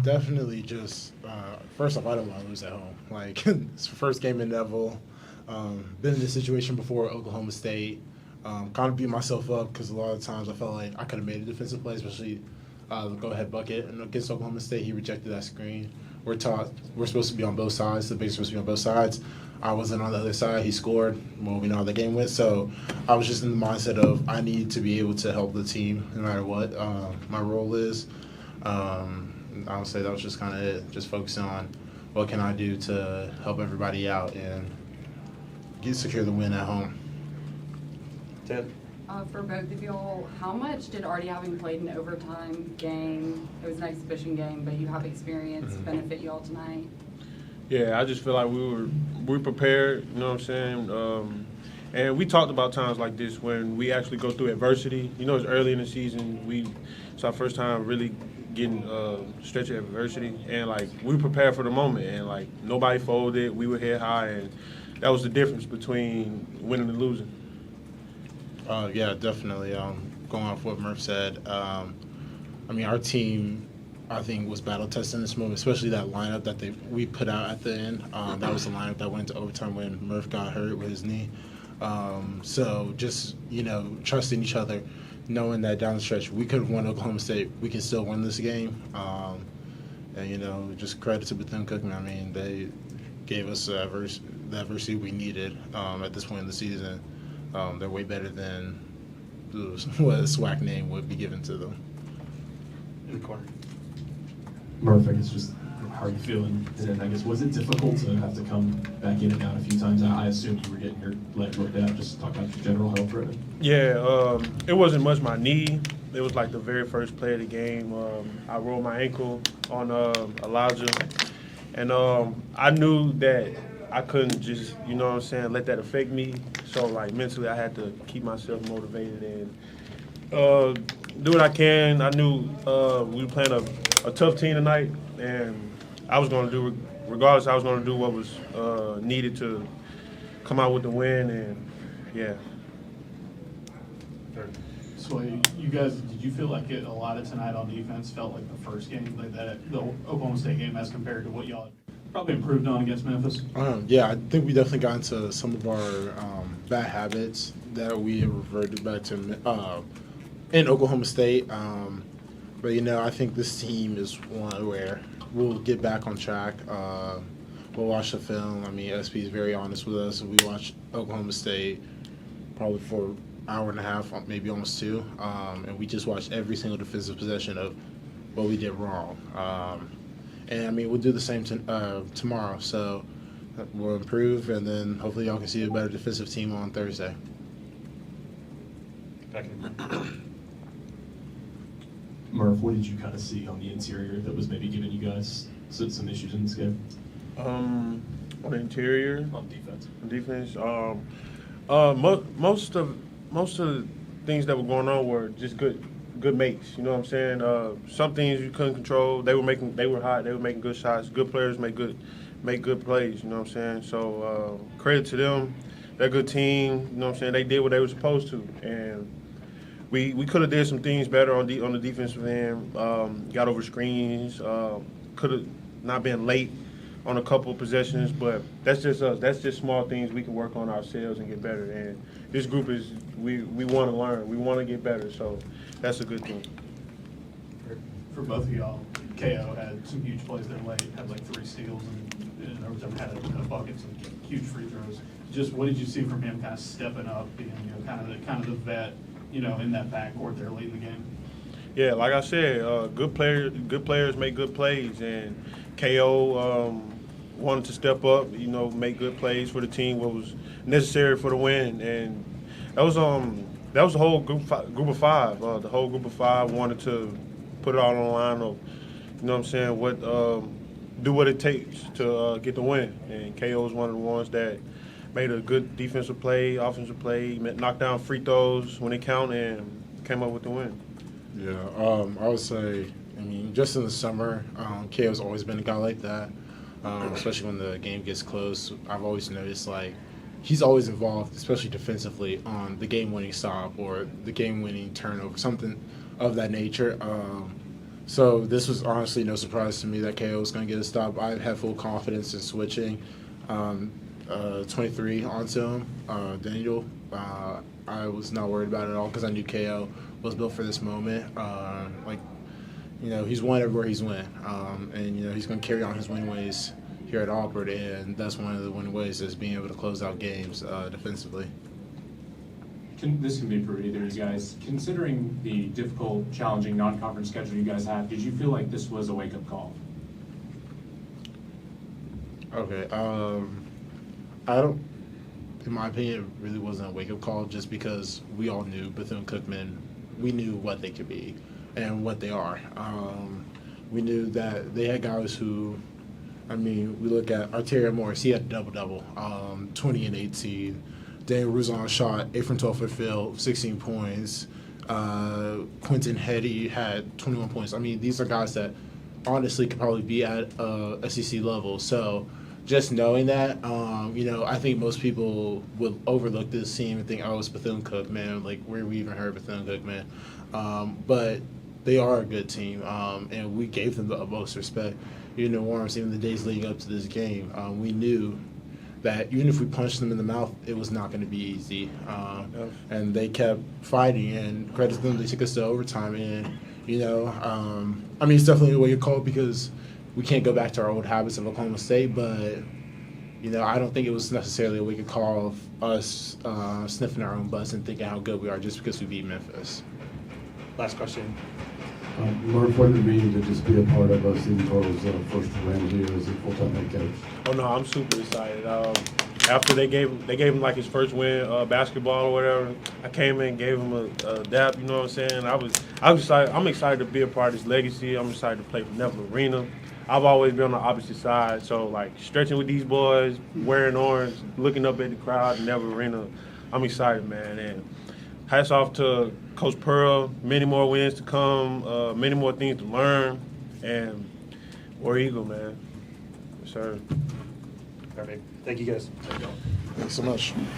Definitely just first off, I don't want to lose at home. Like it's the first game in Neville. Been in this situation before at Oklahoma State. Kind of beat myself up because a lot of times I felt like I could have made a defensive play, especially the go-ahead bucket. And against Oklahoma State, he rejected that screen. We're taught we're supposed to be on both sides. The big's supposed to be on both sides. I wasn't on the other side. He scored. Well, we know how the game went. So I was just in the mindset of I need to be able to help the team no matter what my role is. I would say that was just kind of it. Just focusing on what can I do to help everybody out and secure the win at home. Ted? For both of y'all, how much did already having played an overtime game, it was an exhibition game, but you have experience, benefit y'all tonight? Yeah, I just feel like we prepared, you know what I'm saying? And we talked about times like this when we actually go through adversity. You know, it's early in the season. It's our first time really getting stretch of adversity. And, like, we prepared for the moment. And, like, nobody folded. We were head high. And that was the difference between winning and losing. Yeah, definitely. Going off what Murph said, I mean, our team, I think, was battle tested in this moment, especially that lineup that we put out at the end. That was the lineup that went to overtime when Murph got hurt with his knee. So just, trusting each other, knowing that down the stretch we could have won Oklahoma State, we can still win this game. And, just credit to Bethune-Cookman. I mean, they gave us the adversity we needed at this point in the season. They're way better than what a SWAC name would be given to them. In the corner. Murph, I guess just how are you feeling? And I guess was it difficult to have to come back in and out a few times? I assumed you were getting your leg worked out. Just talk about your general health right now. Yeah, it wasn't much my knee. It was like the very first play of the game. I rolled my ankle on Elijah. And I knew that I couldn't just, let that affect me. So, like, mentally I had to keep myself motivated and do what I can. I knew we were playing a tough team tonight, and I was going to do, regardless, I was going to do what was needed to come out with the win, and, yeah. So you guys, did you feel like a lot of tonight on defense felt like the first game, like the Oklahoma State game as compared to what y'all probably improved on against Memphis? Yeah, I think we definitely got into some of our bad habits that we have reverted back to in Oklahoma State. But, I think this team is one where we'll get back on track. We'll watch the film. I mean, SP is very honest with us. We watched Oklahoma State probably for an hour and a half, maybe almost two. And we just watched every single defensive possession of what we did wrong. And, I mean, we'll do the same tomorrow. So we'll improve, and then hopefully y'all can see a better defensive team on Thursday. Murph, what did you kind of see on the interior that was maybe giving you guys some issues in this game? On the interior? On defense. Most of the things that were going on were just good makes. You know what I'm saying? Some things you couldn't control. They were hot. They were making good shots. Good players make good plays. You know what I'm saying? So credit to them. They're a good team. You know what I'm saying? They did what they were supposed to, and we could have did some things better on the defensive end. Got over screens. Could have not been late on a couple of possessions, but that's just us. That's just small things we can work on ourselves and get better. And this group we want to learn. We want to get better. So that's a good thing. For both of y'all, KO had some huge plays there late, had like 3 steals, and overtime had a bucket, some huge free throws. Just what did you see from him kind of stepping up, being kind of the vet, in that backcourt there late in the game? Yeah, like I said, good players make good plays, and KO wanted to step up, make good plays for the team, what was necessary for the win, and that was the whole group of five. The whole group of five wanted to put it all on the line of, do what it takes to get the win, and KO was one of the ones that made a good defensive play, offensive play, knocked down free throws when it counted, and came up with the win. Yeah, I would say, just in the summer, KO's always been a guy like that, especially when the game gets close. I've always noticed, he's always involved, especially defensively, on the game-winning stop or the game-winning turnover, something of that nature. So this was honestly no surprise to me that KO was going to get a stop. I had full confidence in switching 23 onto him, Daniel. I was not worried about it at all because I knew KO was built for this moment. He's won everywhere he's went, and he's going to carry on his win ways here at Auburn, and that's one of the win ways is being able to close out games defensively. This can be for either of you guys. Considering the difficult, challenging non-conference schedule you guys have, did you feel like this was a wake-up call? Okay. I don't. In my opinion, it really wasn't a wake-up call just because we all knew Bethune-Cookman. We knew what they could be and what they are. We knew that they had guys who, we look at Arteria Morris. He had a double-double, 20 and 18. Daniel Ruzon shot 8 from 12 for field, 16 points. Quentin Hetty had 21 points. These are guys that honestly could probably be at SEC level. So just knowing that, I think most people would overlook this team and think, oh, it's Bethune-Cookman. Like, where we even heard Bethune-Cookman? But they are a good team, and we gave them the utmost respect. Even the days leading up to this game, we knew that even if we punched them in the mouth, it was not going to be easy. And they kept fighting, and credit to them, they took us to overtime. And, it's definitely a wake-up call because we can't go back to our old habits of Oklahoma State, but, I don't think it was necessarily a wake-up call of us sniffing our own butts and thinking how good we are just because we beat Memphis. Last question. Murph, what did it mean to just be a part of Stephen Tortle's first win here as a full-time head coach? Oh no, I'm super excited. After they gave him like his first win, basketball or whatever, I came in and gave him a dap. You know what I'm saying? I was excited. I'm excited to be a part of this legacy. I'm excited to play for Neville Arena. I've always been on the opposite side, so like stretching with these boys, wearing orange, looking up at the crowd in Neville Arena. I'm excited, man. And hats off to Coach Pearl. Many more wins to come, many more things to learn, and War Eagle, man. Yes, sir. Perfect. Thank you, guys. Thanks so much.